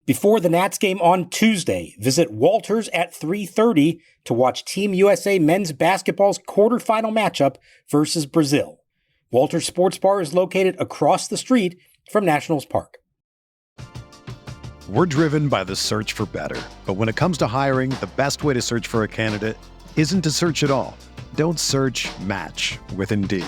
Before the Nats game on Tuesday, visit Walters at 3:30 to watch Team USA men's basketball's quarterfinal matchup versus Brazil. Walters Sports Bar is located across the street from Nationals Park. We're driven by the search for better. But when it comes to hiring, the best way to search for a candidate isn't to search at all. Don't search, match with Indeed.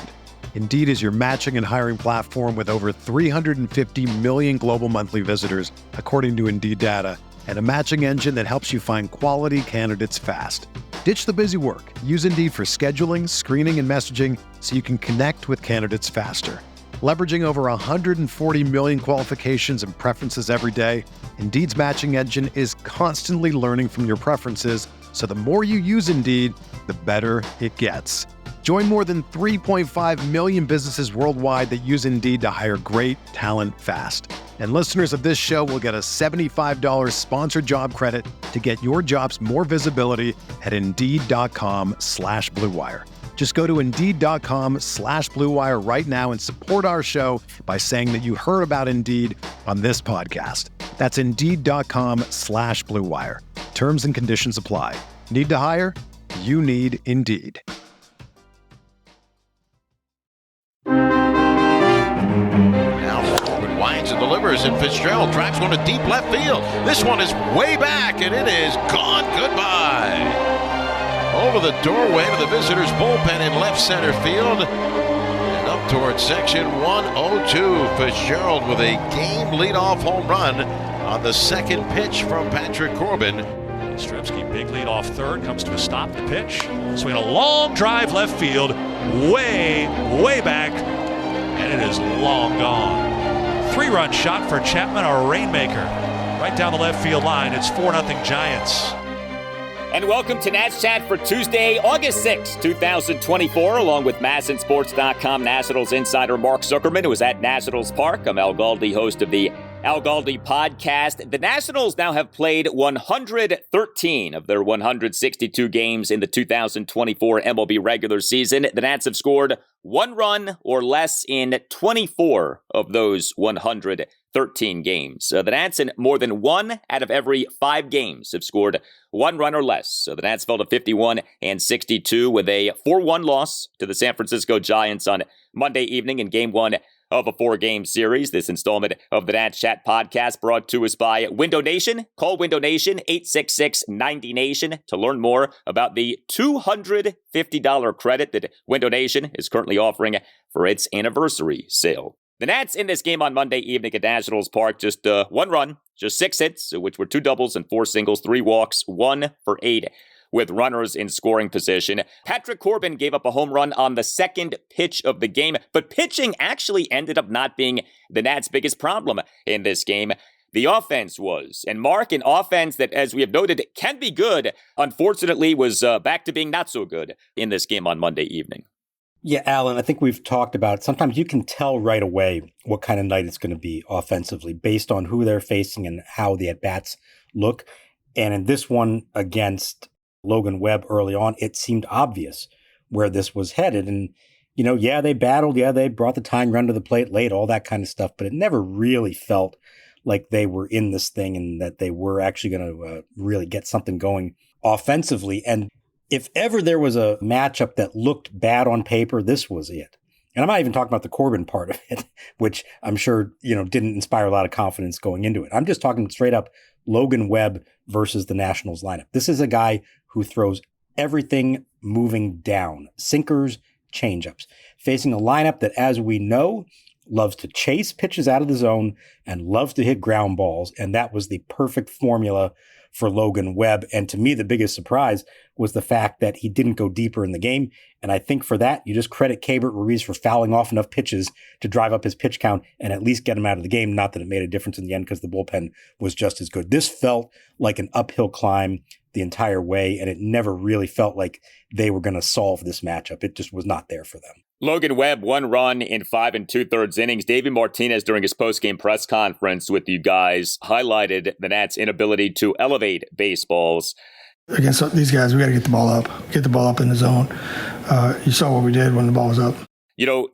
Indeed is your matching and hiring platform with over 350 million global monthly visitors, according to Indeed data, and a matching engine that helps you find quality candidates fast. Ditch the busy work. Use Indeed for scheduling, screening, and messaging so you can connect with candidates faster. Leveraging over 140 million qualifications and preferences every day, Indeed's matching engine is constantly learning from your preferences, so the more you use Indeed, the better it gets. Join more than 3.5 million businesses worldwide that use Indeed to hire great talent fast. And listeners of this show will get a $75 sponsored job credit to get your jobs more visibility at Indeed.com/Blue Wire. Just go to Indeed.com/Blue Wire right now and support our show by saying that you heard about Indeed on this podcast. That's Indeed.com/Blue Wire. Terms and conditions apply. Need to hire? You need Indeed. Now Corbin winds and delivers, and Fitzgerald drives one to deep left field. This one is way back, and it is gone. Goodbye. Over the doorway to the visitors' bullpen in left center field. And up towards section 102. Fitzgerald with a game leadoff home run on the second pitch from Patrick Corbin. Stremski, big lead off third, comes to a stop, the pitch. Swing a long drive left field, way back, and it is long gone. 3-run shot for Chapman, a rainmaker. Right down the left field line, it's 4-0 Giants. And welcome to Nats Chat for Tuesday, August 6, 2024, along with MASNsports.com Nationals insider Mark Zuckerman, who is at Nationals Park. I'm Al Galdi, host of the Al Galdi podcast. The Nationals now have played 113 of their 162 games in the 2024 MLB regular season. The Nats have scored 1 run or less in 24 of those 113 games. The Nats in more than 1 out of every 5 games have scored 1 run or less. So the Nats fell to 51-62 with a 4-1 loss to the San Francisco Giants on Monday evening in Game 1 of a 4-game series. This installment of the Nats Chat podcast brought to us by Window Nation. Call Window Nation, 866-90-NATION, to learn more about the $250 credit that Window Nation is currently offering for its anniversary sale. The Nats in this game on Monday evening at Nationals Park, just 1 run, just 6 hits, which were 2 doubles and 4 singles, 3 walks, 1 for 8. With runners in scoring position. Patrick Corbin gave up a home run on the second pitch of the game, but pitching actually ended up not being the Nats' biggest problem in this game. The offense was. And Mark, an offense that, as we have noted, can be good, unfortunately was back to being not so good in this game on Monday evening. Yeah, Alan, I think we've talked about it. Sometimes you can tell right away what kind of night it's going to be offensively based on who they're facing and how the at-bats look. And in this one against Logan Webb early on, it seemed obvious where this was headed. And, they battled. Yeah, they brought the tying run to the plate late, all that kind of stuff. But it never really felt like they were in this thing and that they were actually going to really get something going offensively. And if ever there was a matchup that looked bad on paper, this was it. And I'm not even talking about the Corbin part of it, which I'm sure, didn't inspire a lot of confidence going into it. I'm just talking straight up Logan Webb versus the Nationals lineup. This is a guy who throws everything moving down, sinkers, changeups, facing a lineup that, as we know, loves to chase pitches out of the zone and loves to hit ground balls. And that was the perfect formula for Logan Webb. And to me, the biggest surprise was the fact that he didn't go deeper in the game. And I think for that, you just credit Keibert Ruiz for fouling off enough pitches to drive up his pitch count and at least get him out of the game. Not that it made a difference in the end because the bullpen was just as good. This felt like an uphill climb the entire way, and it never really felt like they were going to solve this matchup. It just was not there for them. Logan Webb, 1 run in 5 2/3 innings. David Martinez, during his post-game press conference with you guys, highlighted the Nats' inability to elevate baseballs. Against these guys, we got to get the ball up in the zone. You saw what we did when the ball was up.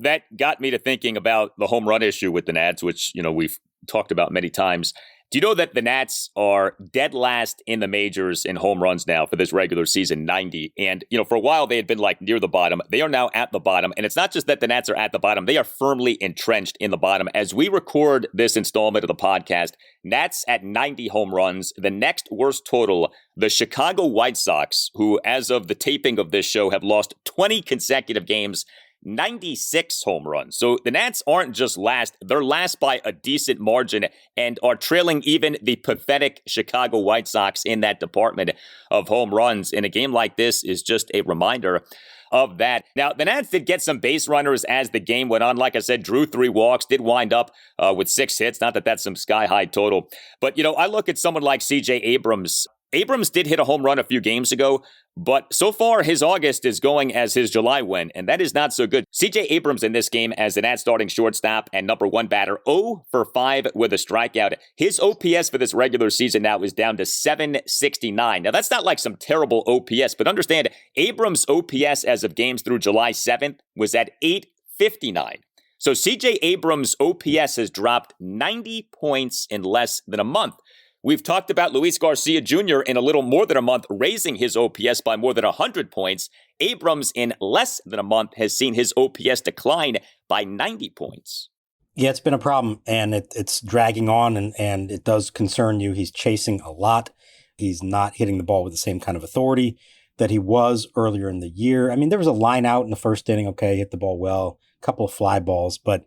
That got me to thinking about the home run issue with the Nats, which, we've talked about many times Do you know that the Nats are dead last in the majors in home runs now for this regular season, 90? And, for a while they had been like near the bottom. They are now at the bottom. And it's not just that the Nats are at the bottom. They are firmly entrenched in the bottom. As we record this installment of the podcast, Nats at 90 home runs. The next worst total, the Chicago White Sox, who as of the taping of this show have lost 20 consecutive games, 96 home runs. So the Nats aren't just last, they're last by a decent margin and are trailing even the pathetic Chicago White Sox in that department of home runs. And a game like this is just a reminder of that. Now, the Nats did get some base runners as the game went on. Like I said, drew 3 walks, did wind up with 6 hits. Not that that's some sky-high total. But, I look at someone like C.J. Abrams. Abrams did hit a home run a few games ago, but so far his August is going as his July went, and that is not so good. C.J. Abrams in this game as the Nats starting shortstop and number 1 batter, 0 for 5 with a strikeout. His OPS for this regular season now is down to 769. Now that's not like some terrible OPS, but understand Abrams' OPS as of games through July 7th was at 859. So C.J. Abrams' OPS has dropped 90 points in less than a month. We've talked about Luis Garcia Jr. in a little more than a month, raising his OPS by more than 100 points. Abrams in less than a month has seen his OPS decline by 90 points. Yeah, it's been a problem, and it's dragging on, and it does concern you. He's chasing a lot. He's not hitting the ball with the same kind of authority that he was earlier in the year. I mean, there was a line out in the first inning. Okay, hit the ball well, a couple of fly balls, but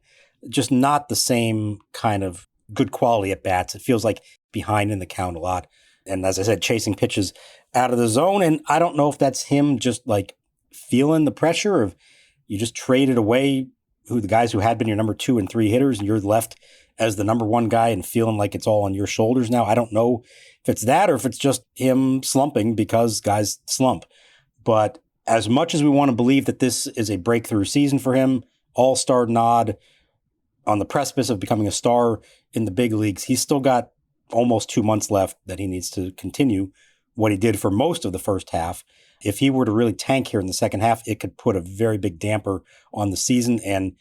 just not the same kind of good quality at bats. It feels like behind in the count a lot. And as I said, chasing pitches out of the zone. And I don't know if that's him just like feeling the pressure of you just traded away the guys who had been your number 2 and 3 hitters and you're left as the number 1 guy and feeling like it's all on your shoulders now. I don't know if it's that or if it's just him slumping because guys slump. But as much as we want to believe that this is a breakthrough season for him, all-star nod, on the precipice of becoming a star in the big leagues, he's still got almost 2 months left that he needs to continue what he did for most of the first half. If he were to really tank here in the second half, it could put a very big damper on the season. And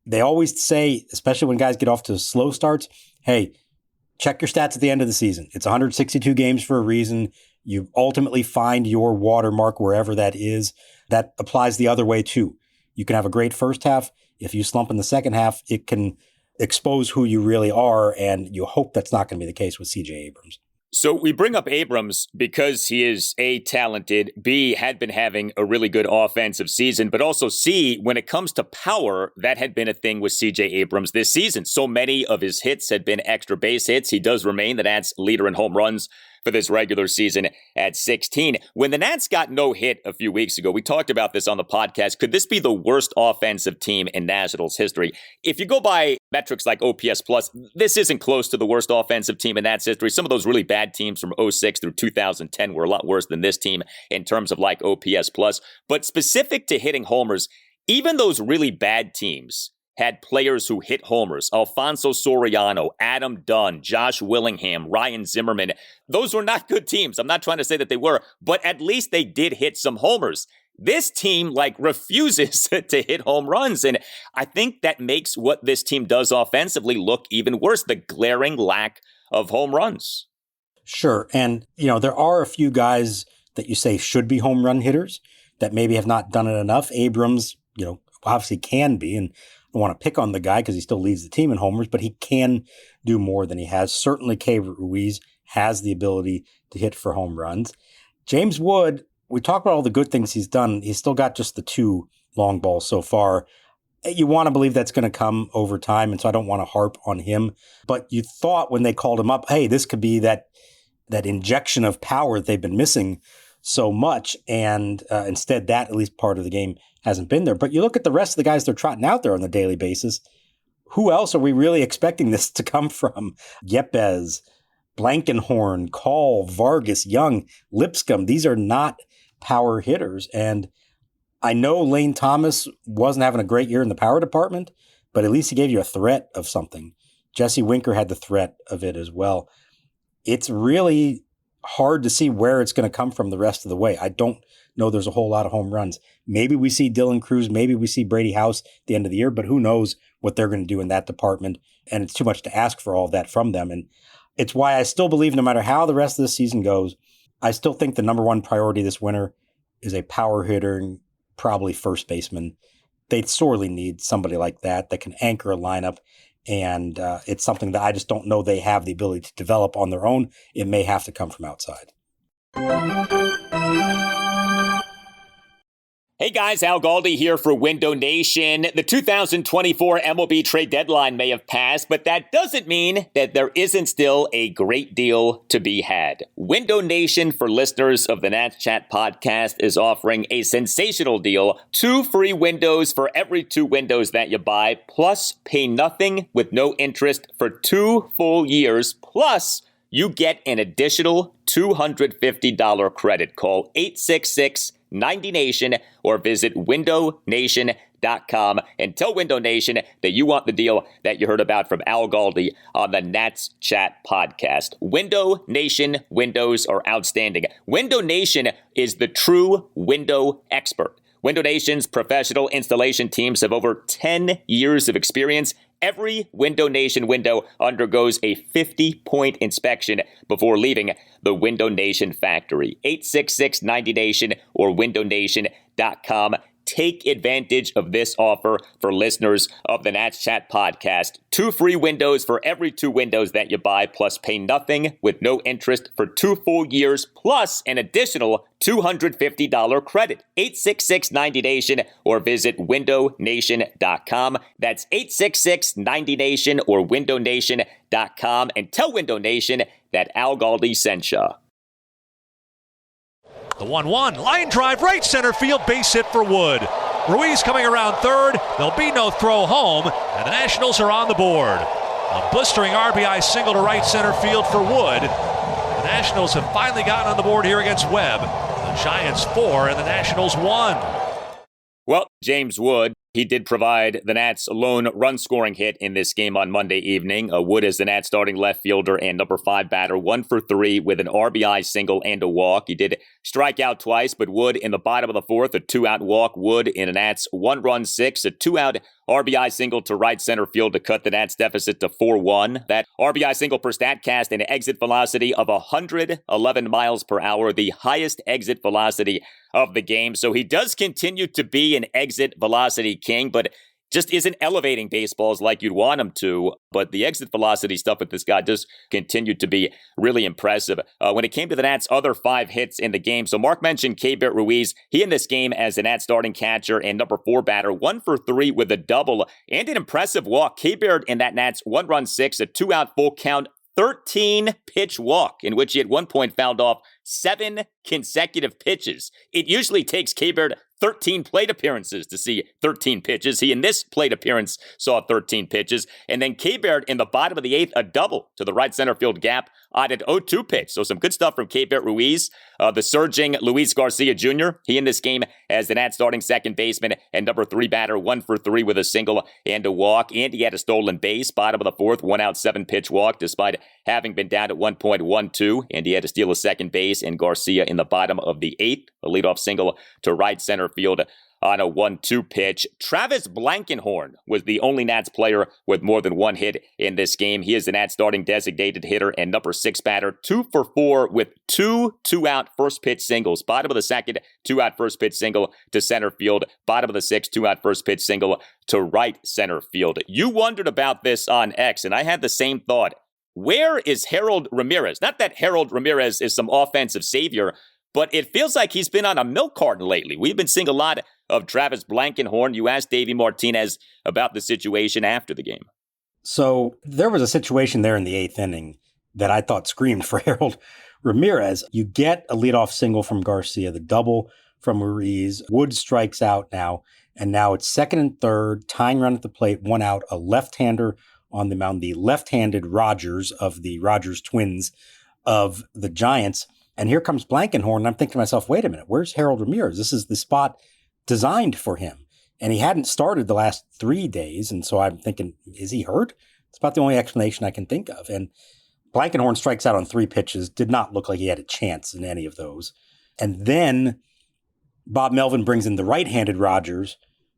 they always say, especially when guys get off to slow starts, hey, check your stats at the end of the season. It's 162 games for a reason. You ultimately find your watermark wherever that is. That applies the other way too. You can have a great first half. If you slump in the second half, it can expose who you really are, and you hope that's not going to be the case with C.J. Abrams. So we bring up Abrams because he is A, talented, B, had been having a really good offensive season, but also C, when it comes to power, that had been a thing with C.J. Abrams this season. So many of his hits had been extra base hits. He does remain the Nats' leader in home runs for this regular season at 16. When the Nats got no hit a few weeks ago, we talked about this on the podcast. Could this be the worst offensive team in Nationals history? If you go by metrics like OPS plus, this isn't close to the worst offensive team in Nats history. Some of those really bad teams from 06 through 2010 were a lot worse than this team in terms of like OPS plus. But specific to hitting homers, even those really bad teams had players who hit homers. Alfonso Soriano, Adam Dunn, Josh Willingham, Ryan Zimmerman. Those were not good teams. I'm not trying to say that they were, but at least they did hit some homers. This team refuses to hit home runs. And I think that makes what this team does offensively look even worse, the glaring lack of home runs. Sure. And, there are a few guys that you say should be home run hitters that maybe have not done it enough. Abrams, obviously can be, and I don't want to pick on the guy because he still leads the team in homers, but he can do more than he has. Certainly, K. Ruiz has the ability to hit for home runs. James Wood, we talk about all the good things he's done. He's still got just the 2 long balls so far. You want to believe that's going to come over time, and so I don't want to harp on him. But you thought when they called him up, hey, this could be that injection of power that they've been missing so much, and instead that, at least part of the game, hasn't been there. But you look at the rest of the guys they're trotting out there on a daily basis. Who else are we really expecting this to come from? Yepes, Blankenhorn, Call, Vargas, Young, Lipscomb. These are not power hitters. And I know Lane Thomas wasn't having a great year in the power department, but at least he gave you a threat of something. Jesse Winker had the threat of it as well. It's really hard to see where it's going to come from the rest of the way. I don't know there's a whole lot of home runs. Maybe we see Dylan Cruz, maybe we see Brady House at the end of the year, but who knows what they're going to do in that department. And it's too much to ask for all of that from them. And It's why I still believe no matter how the rest of the season goes, I still think the number one priority this winter is a power hitter, probably first baseman. They sorely need somebody like that can anchor a lineup. And it's something that I just don't know they have the ability to develop on their own. It may have to come from outside. Hey guys, Al Galdi here for Window Nation. The 2024 MLB trade deadline may have passed, but that doesn't mean that there isn't still a great deal to be had. Window Nation, for listeners of the Nats Chat podcast, is offering a sensational deal. 2 free windows for every 2 windows that you buy, plus pay nothing with no interest for 2 full years, plus you get an additional $250 credit. Call 866-90Nation or visit windownation.com and tell Window Nation that you want the deal that you heard about from Al Galdi on the Nats Chat podcast. Window Nation windows are outstanding. Window Nation is the true window expert. Window Nation's professional installation teams have over 10 years of experience. Every Window Nation window undergoes a 50-point inspection before leaving the Window Nation factory. 866-90Nation or windownation.com. Take advantage of this offer for listeners of the Nats Chat podcast. 2 free windows for every 2 windows that you buy, plus pay nothing with no interest for 2 full years, plus an additional $250 credit. 866-90Nation or visit windownation.com. That's 866-90Nation or windownation.com, and tell Window Nation that Al Galdi sent ya. The 1-1, line drive, right center field, base hit for Wood. Ruiz coming around third. There'll be no throw home, and the Nationals are on the board. A blistering RBI single to right center field for Wood. The Nationals have finally gotten on the board here against Webb. The Giants 4 and the Nationals 1. Well, James Wood, he did provide the Nats' lone run-scoring hit in this game on Monday evening. Wood is the Nats' starting left fielder and number 5 batter, 1 for 3 with an RBI single and a walk. He did strike out twice, but Wood in the bottom of the 4th, a 2-out walk. Wood in a Nats 1-run 6, a 2-out RBI single to right center field to cut the Nats deficit to 4-1. That RBI single per StatCast, an exit velocity of 111 miles per hour, the highest exit velocity of the game. So he does continue to be an exit velocity king, but just isn't elevating baseballs like you'd want him to. But the exit velocity stuff with this guy does continue to be really impressive. When it came to the Nats' other 5 hits in the game, so Mark mentioned Keibert Ruiz. He in this game as the Nats starting catcher and number 4 batter, 1 for 3 with a double and an impressive walk. Keibert in that Nats 1-run 6, a 2-out full count, 13-pitch walk in which he at one point fouled off 7 consecutive pitches. It usually takes Keibert 13 plate appearances to see 13 pitches. He in this plate appearance saw 13 pitches. And then Keibert in the bottom of the 8th, a double to the right center field gap on an 0-2 pitch. So some good stuff from Keibert Ruiz. The surging Luis Garcia Jr., he in this game as the Nats starting second baseman and number 3 batter, 1 for 3 with a single and a walk. And he had a stolen base, bottom of the 4th, 1-out 7-pitch walk despite having been down at 1.12. And he had to steal a second base, and Garcia in the bottom of the 8th, a leadoff single to right center field on a 1-2 pitch. Travis Blankenhorn was the only Nats player with more than 1 hit in this game. He is the Nats starting designated hitter and number 6 batter, 2 for 4 with 2 2-out first pitch singles. Bottom of the 2nd, 2-out first pitch single to center field. Bottom of the 6th, 2-out first pitch single to right center field. You wondered about this on X, and I had the same thought. Where is Harold Ramirez? Not that Harold Ramirez is some offensive savior, but it feels like he's been on a milk carton lately. We've been seeing a lot of Travis Blankenhorn. You asked Davey Martinez about the situation after the game. So there was a situation there in the 8th inning that I thought screamed for Harold Ramirez. You get a leadoff single from Garcia, the double from Ruiz. Wood strikes out now, and now it's 2nd and 3rd, tying run at the plate, 1 out, a left-hander on the mound, the left-handed Rogers of the Rogers twins of the Giants. And here comes Blankenhorn, and I'm thinking to myself, wait a minute, where's Harold Ramirez? This is the spot designed for him. And he hadn't started the last 3 days, and so I'm thinking, is he hurt? It's about the only explanation I can think of. And Blankenhorn strikes out on 3 pitches, did not look like he had a chance in any of those. And then Bob Melvin brings in the right-handed Rogers,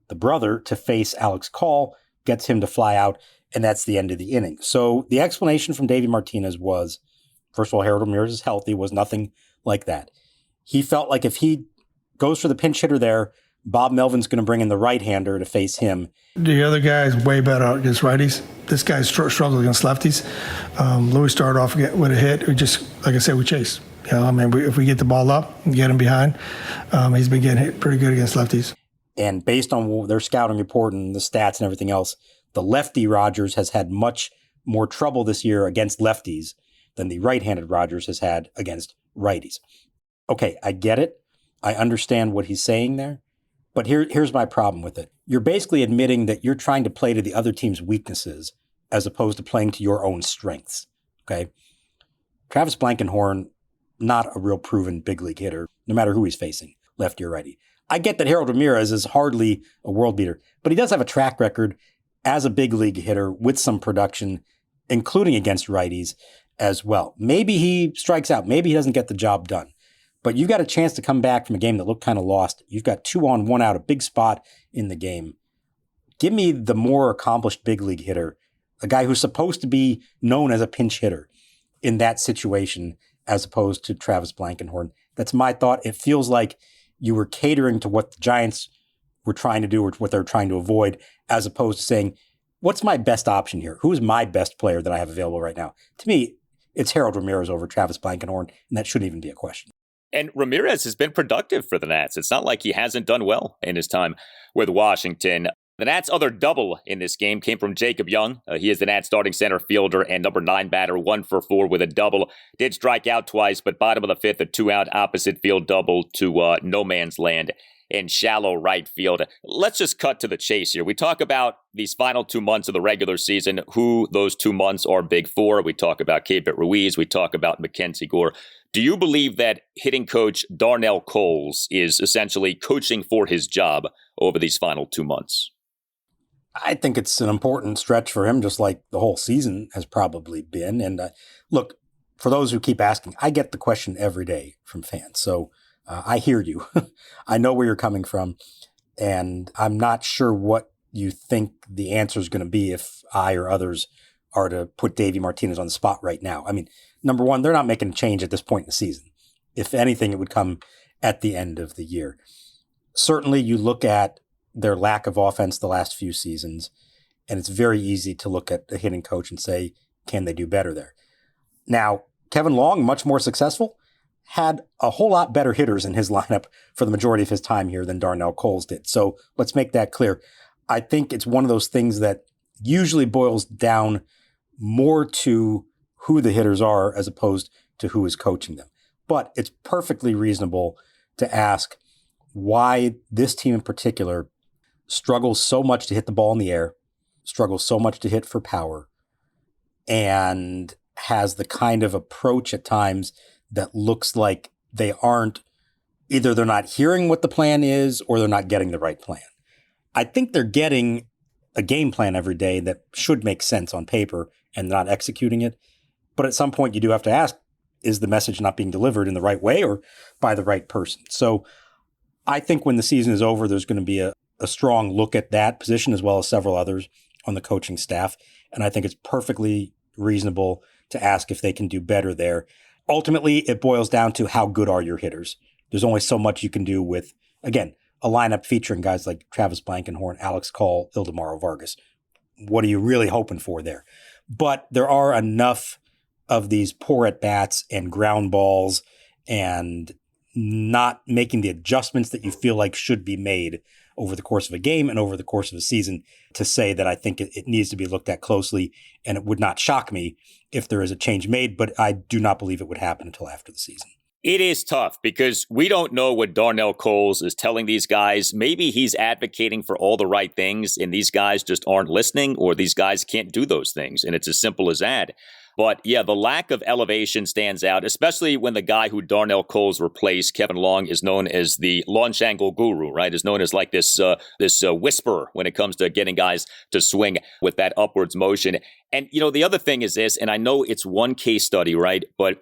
the brother, to face Alex Call. gets him to fly out, and that's the end of the inning. So the explanation from Davey Martinez was, first of all, Harold Ramirez is healthy, was nothing like that. He felt like if he goes for the pinch hitter there, Bob Melvin's going to bring in the right-hander to face him. The other guy is way better against righties. This guy struggled against lefties. Louis started off with a hit. We just, like I said, we chase. If we get the ball up and get him behind, he's been getting hit pretty good against lefties. And based on their scouting report and the stats and everything else, the lefty Rogers has had much more trouble this year against lefties than the right-handed Rogers has had against righties. Okay, I get it. I understand what he's saying there. But here's my problem with it. You're basically admitting that you're trying to play to the other team's weaknesses as opposed to playing to your own strengths. Okay? Travis Blankenhorn, not a real proven big league hitter, no matter who he's facing, lefty or righty. I get that Harold Ramirez is hardly a world beater, but he does have a track record as a big league hitter with some production, including against righties as well. Maybe he strikes out. Maybe he doesn't get the job done. But you've got a chance to come back from a game that looked kind of lost. You've got 2 on, 1 out, a big spot in the game. Give me the more accomplished big league hitter, a guy who's supposed to be known as a pinch hitter in that situation as opposed to Travis Blankenhorn. That's my thought. It feels like you were catering to what the Giants were trying to do or what they're trying to avoid, as opposed to saying, what's my best option here? Who's my best player that I have available right now? To me, it's Harold Ramirez over Travis Blankenhorn, and that shouldn't even be a question. And Ramirez has been productive for the Nats. It's not like he hasn't done well in his time with Washington. The Nats' other double in this game came from Jacob Young. He is the Nats' starting center fielder and number 9 batter, 1 for 4 with a double. Did strike out twice, but bottom of the 5th, a 2-out opposite field double to no man's land in shallow right field. Let's just cut to the chase here. We talk about these final 2 months of the regular season, who those 2 months are big for. We talk about Keibert Ruiz. We talk about Mackenzie Gore. Do you believe that hitting coach Darnell Coles is essentially coaching for his job over these final 2 months? I think it's an important stretch for him, just like the whole season has probably been. And look, for those who keep asking, I get the question every day from fans. So I hear you. I know where you're coming from. And I'm not sure what you think the answer is going to be if I or others are to put Davey Martinez on the spot right now. I mean, number one, they're not making a change at this point in the season. If anything, it would come at the end of the year. Certainly, you look at their lack of offense the last few seasons, and it's very easy to look at the hitting coach and say, can they do better there? Now, Kevin Long, much more successful, had a whole lot better hitters in his lineup for the majority of his time here than Darnell Coles did. So let's make that clear. I think it's one of those things that usually boils down more to who the hitters are as opposed to who is coaching them. But it's perfectly reasonable to ask why this team in particular struggles so much to hit the ball in the air, struggles so much to hit for power, and has the kind of approach at times that looks like they're not hearing what the plan is or they're not getting the right plan. I think they're getting a game plan every day that should make sense on paper and not executing it. But at some point you do have to ask, is the message not being delivered in the right way or by the right person? So I think when the season is over, there's going to be a strong look at that position as well as several others on the coaching staff. And I think it's perfectly reasonable to ask if they can do better there. Ultimately, it boils down to how good are your hitters. There's only so much you can do with, again, a lineup featuring guys like Travis Blankenhorn, Alex Call, Ildemaro Vargas. What are you really hoping for there? But there are enough of these poor at-bats and ground balls and not making the adjustments that you feel like should be made over the course of a game and over the course of a season to say that I think it needs to be looked at closely, and it would not shock me if there is a change made, but I do not believe it would happen until after the season. It is tough because we don't know what Darnell Coles is telling these guys. Maybe he's advocating for all the right things and these guys just aren't listening, or these guys can't do those things. And it's as simple as that. But yeah, the lack of elevation stands out, especially when the guy who Darnell Coles replaced, Kevin Long, is known as the launch angle guru, right? Is known as like this whisperer when it comes to getting guys to swing with that upwards motion. And, you know, the other thing is this, and I know it's one case study, right? But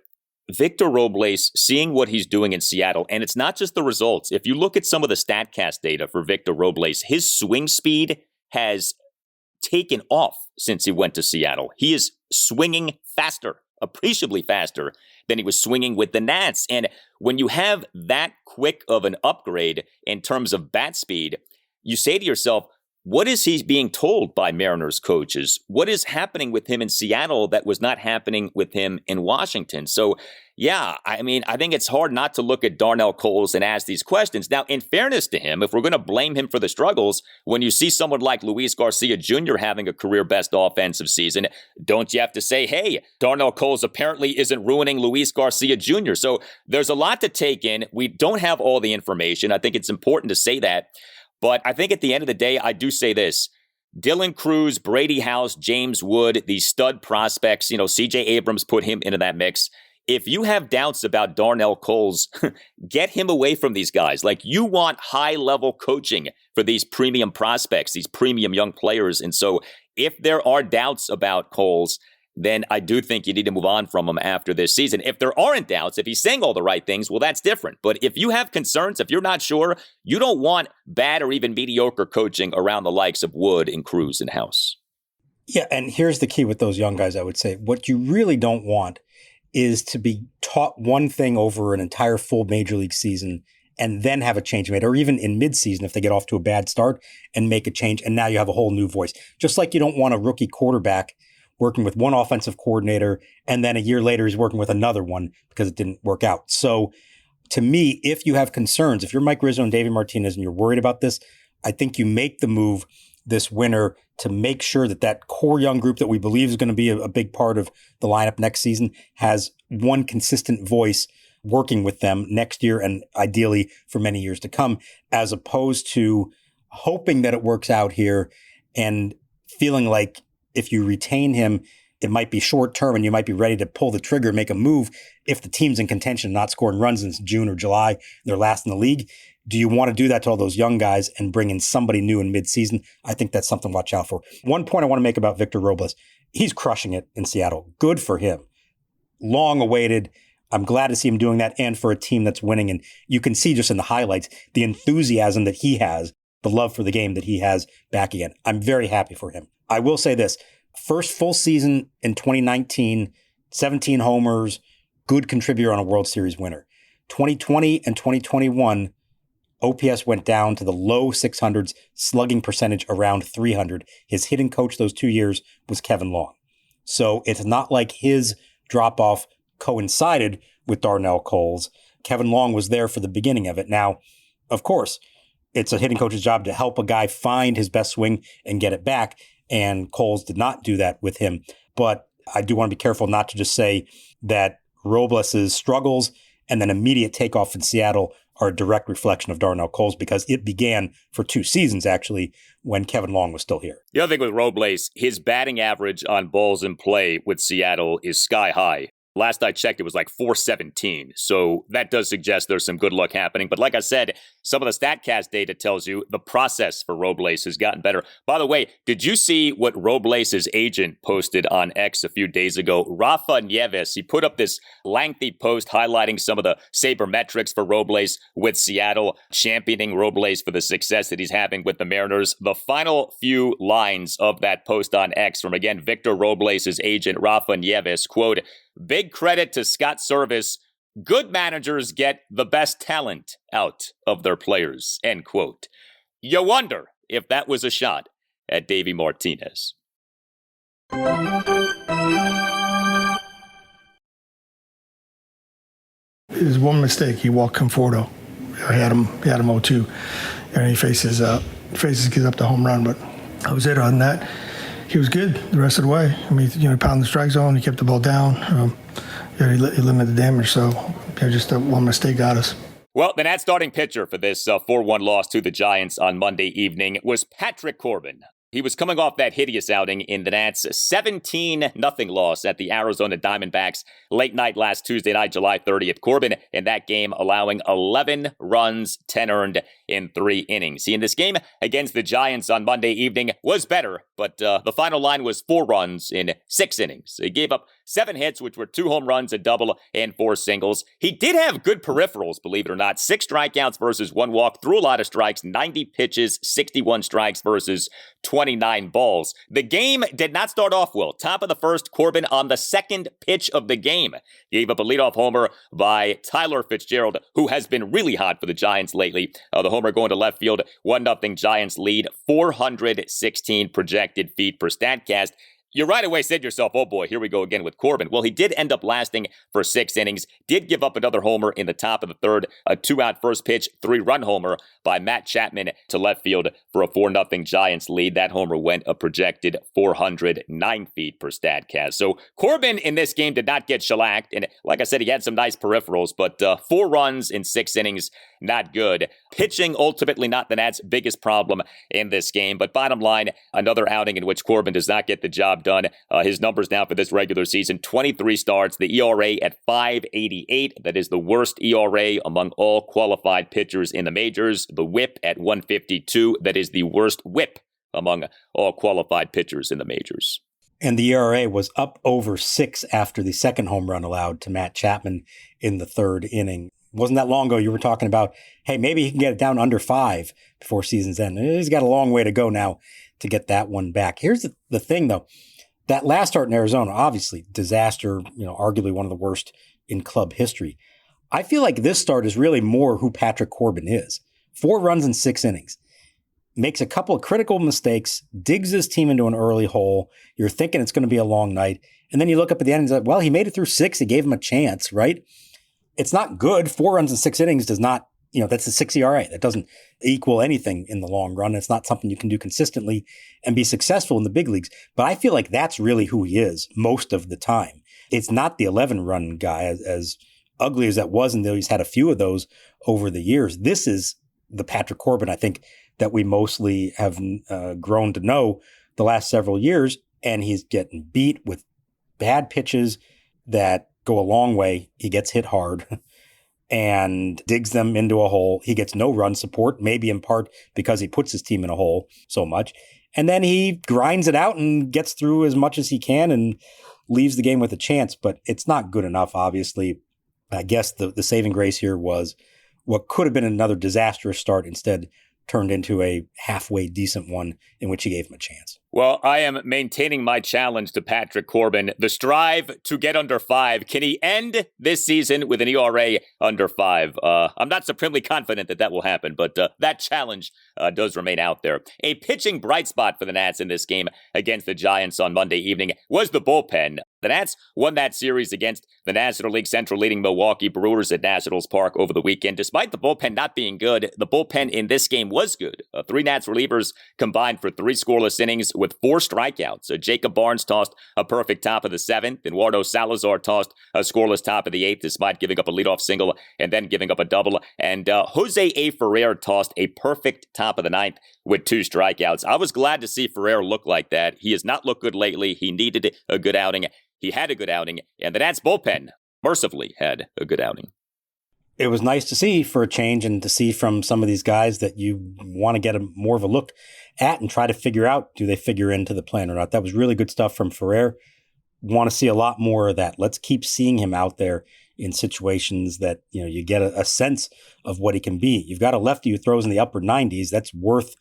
Victor Robles, seeing what he's doing in Seattle, and it's not just the results. If you look at some of the StatCast data for Victor Robles, his swing speed has taken off since he went to Seattle. He is swinging faster, appreciably faster than he was swinging with the Nats. And when you have that quick of an upgrade in terms of bat speed, you say to yourself, what is he being told by Mariners coaches? What is happening with him in Seattle that was not happening with him in Washington? So, yeah, I mean, I think it's hard not to look at Darnell Coles and ask these questions. Now, in fairness to him, if we're going to blame him for the struggles, when you see someone like Luis Garcia Jr. having a career-best offensive season, don't you have to say, hey, Darnell Coles apparently isn't ruining Luis Garcia Jr.? So there's a lot to take in. We don't have all the information. I think it's important to say that. But I think at the end of the day, I do say this. Dylan Cruz, Brady House, James Wood, these stud prospects, C.J. Abrams put him into that mix. If you have doubts about Darnell Coles, get him away from these guys. Like, you want high-level coaching for these premium prospects, these premium young players. And so if there are doubts about Coles, then I do think you need to move on from him after this season. If there aren't doubts, if he's saying all the right things, well, that's different. But if you have concerns, if you're not sure, you don't want bad or even mediocre coaching around the likes of Wood and Cruz and House. Yeah, and here's the key with those young guys, I would say. What you really don't want is to be taught one thing over an entire full major league season and then have a change made, or even in midseason if they get off to a bad start and make a change, and now you have a whole new voice. Just like you don't want a rookie quarterback working with one offensive coordinator, and then a year later he's working with another one because it didn't work out. So to me, if you have concerns, if you're Mike Rizzo and Davey Martinez and you're worried about this, I think you make the move this winter to make sure that that core young group that we believe is going to be a big part of the lineup next season has one consistent voice working with them next year and ideally for many years to come, as opposed to hoping that it works out here and feeling like if you retain him, it might be short term and you might be ready to pull the trigger, make a move if the team's in contention, not scoring runs since June or July, they're last in the league. Do you want to do that to all those young guys and bring in somebody new in midseason? I think that's something to watch out for. One point I want to make about Victor Robles. He's crushing it in Seattle. Good for him. Long awaited. I'm glad to see him doing that, and for a team that's winning. And you can see just in the highlights, the enthusiasm that he has, the love for the game that he has back again. I'm very happy for him. I will say this, first full season in 2019, 17 homers, good contributor on a World Series winner. 2020 and 2021, OPS went down to the low 600s, slugging percentage around 300. His hitting coach those 2 years was Kevin Long. So it's not like his drop-off coincided with Darnell Coles. Kevin Long was there for the beginning of it. Now, of course, it's a hitting coach's job to help a guy find his best swing and get it back. And Coles did not do that with him. But I do want to be careful not to just say that Robles' struggles and then immediate takeoff in Seattle are a direct reflection of Darnell Coles, because it began for 2 seasons, actually, when Kevin Long was still here. The other thing with Robles, his batting average on balls in play with Seattle is sky high. Last I checked, it was like 417. So that does suggest there's some good luck happening. But like I said, some of the StatCast data tells you the process for Robles has gotten better. By the way, did you see what Robles' agent posted on X a few days ago? Rafa Nieves, he put up this lengthy post highlighting some of the sabermetrics for Robles with Seattle, championing Robles for the success that he's having with the Mariners. The final few lines of that post on X from, again, Victor Robles' agent, Rafa Nieves, quote, "Big credit to Scott Service. Good managers get the best talent out of their players," end quote. You wonder if that was a shot at Davey Martinez. His one mistake, he walked Conforto. I had him 0-2, and he faces gets up the home run. But that was it. Other than that, he was good the rest of the way. I mean, pound the strike zone. He kept the ball down. He limited the damage. So just that one mistake got us. Well, the Nats starting pitcher for this 4-1 loss to the Giants on Monday evening was Patrick Corbin. He was coming off that hideous outing in the Nats' 17-0 loss at the Arizona Diamondbacks late night last Tuesday night, July 30th. Corbin in that game allowing 11 runs, 10 earned in 3 innings. He in this game against the Giants on Monday evening was better, but the final line was 4 runs in 6 innings. He gave up 7 hits, which were 2 home runs, a double, and 4 singles. He did have good peripherals, believe it or not. 6 strikeouts versus 1 walk, threw a lot of strikes, 90 pitches, 61 strikes versus 29 balls. The game did not start off well. Top of the first, Corbin on the second pitch of the game gave up a leadoff homer by Tyler Fitzgerald, who has been really hot for the Giants lately. The homer going to left field, 1-0 Giants lead, 416 projected feet per Statcast. You right away said to yourself, oh boy, here we go again with Corbin. Well, he did end up lasting for 6 innings, did give up another homer in the top of the third, a 2-out first pitch, 3-run homer by Matt Chapman to left field for a 4-0 Giants lead. That homer went a projected 409 feet per Statcast. So Corbin in this game did not get shellacked. And like I said, he had some nice peripherals, but 4 runs in 6 innings, not good. Pitching ultimately not the Nats' biggest problem in this game. But bottom line, another outing in which Corbin does not get the job done. His numbers now for this regular season, 23 starts, the ERA at 5.88. That is the worst ERA among all qualified pitchers in the majors. The whip at 152. That is the worst whip among all qualified pitchers in the majors. And the ERA was up over 6 after the second home run allowed to Matt Chapman in the third inning. Wasn't that long ago you were talking about, hey, maybe he can get it down under 5 before season's end. He's got a long way to go now to get that one back. Here's the thing, though. That last start in Arizona, obviously, disaster, arguably one of the worst in club history. I feel like this start is really more who Patrick Corbin is. 4 runs in 6 innings. Makes a couple of critical mistakes, digs his team into an early hole. You're thinking it's going to be a long night. And then you look up at the end and say, well, he made it through 6. He gave him a chance, right? It's not good. 4 runs in 6 innings does not, that's a 6 ERA. That doesn't equal anything in the long run. It's not something you can do consistently and be successful in the big leagues. But I feel like that's really who he is most of the time. It's not the 11-run guy, as ugly as that was, and he's had a few of those over the years. This is the Patrick Corbin, I think, that we mostly have grown to know the last several years. And he's getting beat with bad pitches that go a long way. He gets hit hard and digs them into a hole. He gets no run support, maybe in part because he puts his team in a hole so much. And then he grinds it out and gets through as much as he can and leaves the game with a chance. But it's not good enough, obviously. I guess the saving grace here was what could have been another disastrous start instead turned into a halfway decent one in which he gave him a chance. Well, I am maintaining my challenge to Patrick Corbin, the strive to get under 5. Can he end this season with an ERA under 5? I'm not supremely confident that will happen, but that challenge does remain out there. A pitching bright spot for the Nats in this game against the Giants on Monday evening was the bullpen. The Nats won that series against the National League Central leading Milwaukee Brewers at Nationals Park over the weekend. Despite the bullpen not being good, the bullpen in this game was good. 3 Nats relievers combined for 3 scoreless innings with 4 strikeouts. Jacob Barnes tossed a perfect top of the 7th. Eduardo Salazar tossed a scoreless top of the 8th, despite giving up a leadoff single and then giving up a double. And Jose A. Ferrer tossed a perfect top of the 9th with 2 strikeouts. I was glad to see Ferrer look like that. He has not looked good lately. He needed a good outing. He had a good outing, and the Nats bullpen mercifully had a good outing. It was nice to see for a change and to see from some of these guys that you want to get more of a look at and try to figure out, do they figure into the plan or not? That was really good stuff from Ferrer. Want to see a lot more of that. Let's keep seeing him out there in situations that, you get a sense of what he can be. You've got a lefty who throws in the upper 90s. That's worth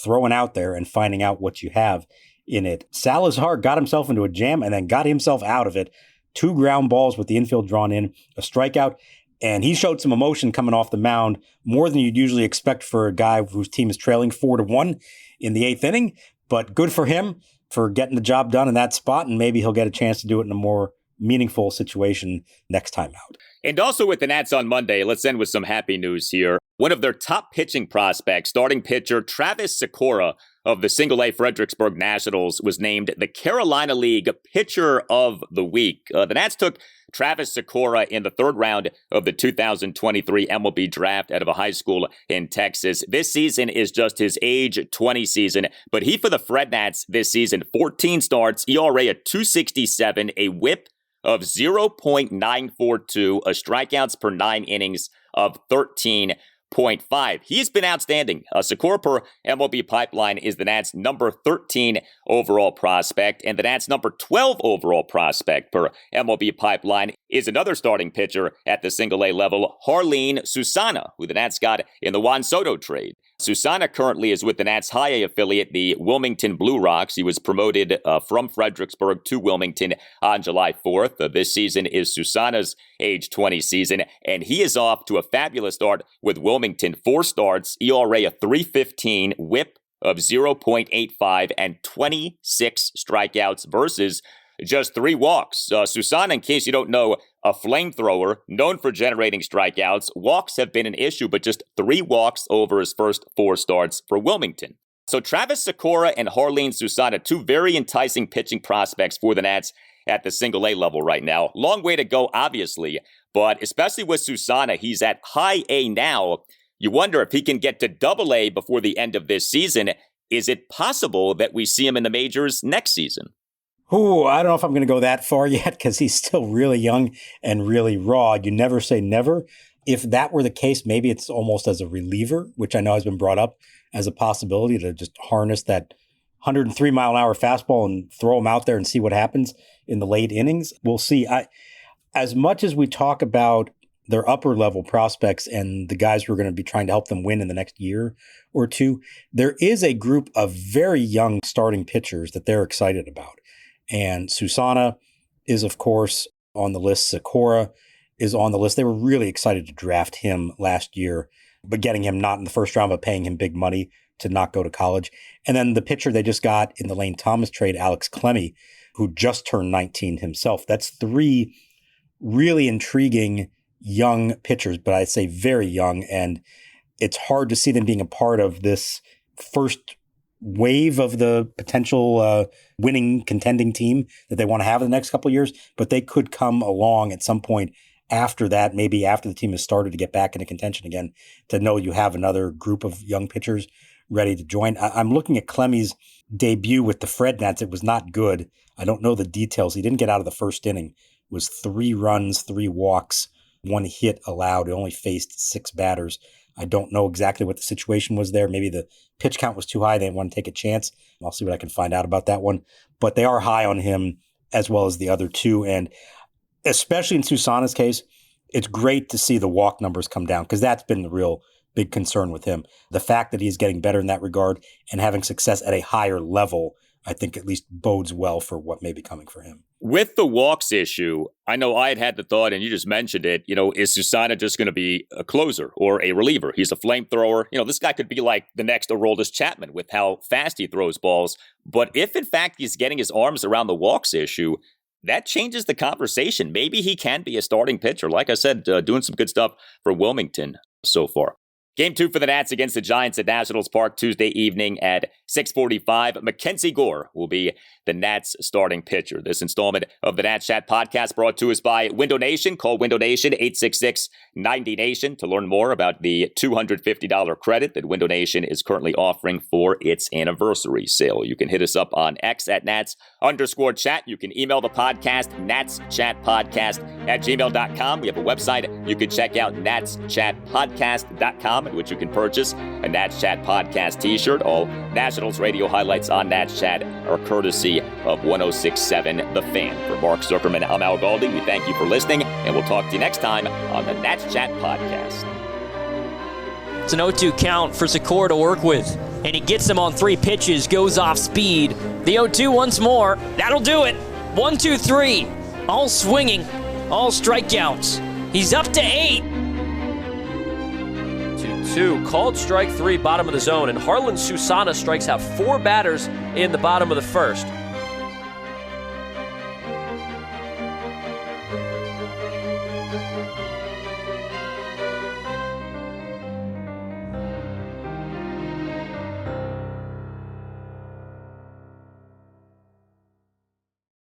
throwing out there and finding out what you have in it. Salazar got himself into a jam and then got himself out of it. 2 ground balls with the infield drawn in, a strikeout, and he showed some emotion coming off the mound, more than you'd usually expect for a guy whose team is trailing 4-1 in the 8th inning. But good for him for getting the job done in that spot, and maybe he'll get a chance to do it in a more meaningful situation next time out. And also with the Nats on Monday, let's end with some happy news here. One of their top pitching prospects, starting pitcher Travis Sykora of the Single-A Fredericksburg Nationals, was named the Carolina League Pitcher of the Week. The Nats took Travis Sykora in the 3rd round of the 2023 MLB draft out of a high school in Texas. This season is just his age 20 season, but he for the Fred Nats this season, 14 starts, ERA at 2.67, a whip of 0.942, a strikeouts per 9 innings of 13.4. 0.5. He's been outstanding. Sykora per MLB Pipeline is the Nats' number 13 overall prospect, and the Nats' number 12 overall prospect per MLB Pipeline is another starting pitcher at the single-A level, Jarlin Susana, who the Nats got in the Juan Soto trade. Susana currently is with the Nats' high A affiliate, the Wilmington Blue Rocks. He was promoted from Fredericksburg to Wilmington on July 4th. This season is Susana's age 20 season, and he is off to a fabulous start with Wilmington. 4 starts, ERA of 3.15, whip of 0.85, and 26 strikeouts versus just 3 walks. Susana, in case you don't know, a flamethrower, known for generating strikeouts. Walks have been an issue, but just 3 walks over his first 4 starts for Wilmington. So Travis Sykora and Jarlin Susana, 2 very enticing pitching prospects for the Nats at the single-A level right now. Long way to go, obviously, but especially with Susana, he's at high A now. You wonder if he can get to double-A before the end of this season. Is it possible that we see him in the majors next season? Ooh, I don't know if I'm going to go that far yet because he's still really young and really raw. You never say never. If that were the case, maybe it's almost as a reliever, which I know has been brought up as a possibility to just harness that 103-mile-an-hour fastball and throw him out there and see what happens in the late innings. We'll see. As much as we talk about their upper-level prospects and the guys who are going to be trying to help them win in the next year or two, there is a group of very young starting pitchers that they're excited about. And Susana is, of course, on the list. Sykora is on the list. They were really excited to draft him last year, but getting him not in the first round, but paying him big money to not go to college. And then the pitcher they just got in the Lane Thomas trade, Alex Clemmie, who just turned 19 himself. That's 3 really intriguing young pitchers, but I'd say very young. And it's hard to see them being a part of this first wave of the potential winning contending team that they want to have in the next couple of years, but they could come along at some point after that, maybe after the team has started to get back into contention again, to know you have another group of young pitchers ready to join. I'm looking at Clemmie's debut with the Fred Nats. It was not good. I don't know the details. He didn't get out of the first inning. It was 3 runs, 3 walks, 1 hit allowed. He only faced 6 batters. I don't know exactly what the situation was there. Maybe the pitch count was too high. They didn't want to take a chance. I'll see what I can find out about that one. But they are high on him as well as the other 2. And especially in Susana's case, it's great to see the walk numbers come down because that's been the real big concern with him. The fact that he's getting better in that regard and having success at a higher level, I think at least bodes well for what may be coming for him. With the walks issue, I know I had the thought, and you just mentioned it, is Susana just going to be a closer or a reliever? He's a flamethrower. This guy could be like the next Aroldis Chapman with how fast he throws balls. But if, in fact, he's getting his arms around the walks issue, that changes the conversation. Maybe he can be a starting pitcher. Like I said, doing some good stuff for Wilmington so far. Game 2 for the Nats against the Giants at Nationals Park Tuesday evening at 6:45. Mackenzie Gore will be the Nats starting pitcher. This installment of the Nats Chat podcast brought to us by Window Nation. Call Window Nation 866-90Nation to learn more about the $250 credit that Window Nation is currently offering for its anniversary sale. You can hit us up on X at Nats_chat. You can email the podcast, natschatpodcast@gmail.com. We have a website. You can check out natschatpodcast.com, at which you can purchase a Nats Chat podcast t-shirt. All Nationals radio highlights on Nats Chat are courtesy of 106.7 The Fan. For Mark Zuckerman, I'm Al Galdi. We thank you for listening, and we'll talk to you next time on the Nats Chat podcast. It's an 0-2 count for Sykora to work with, and he gets them on 3 pitches, goes off speed. The 0-2 once more. That'll do it. 1-2-3. All swinging, all strikeouts. He's up to 8. 2-2, called strike 3, bottom of the zone, and Jarlin Susana strikes out 4 batters in the bottom of the first.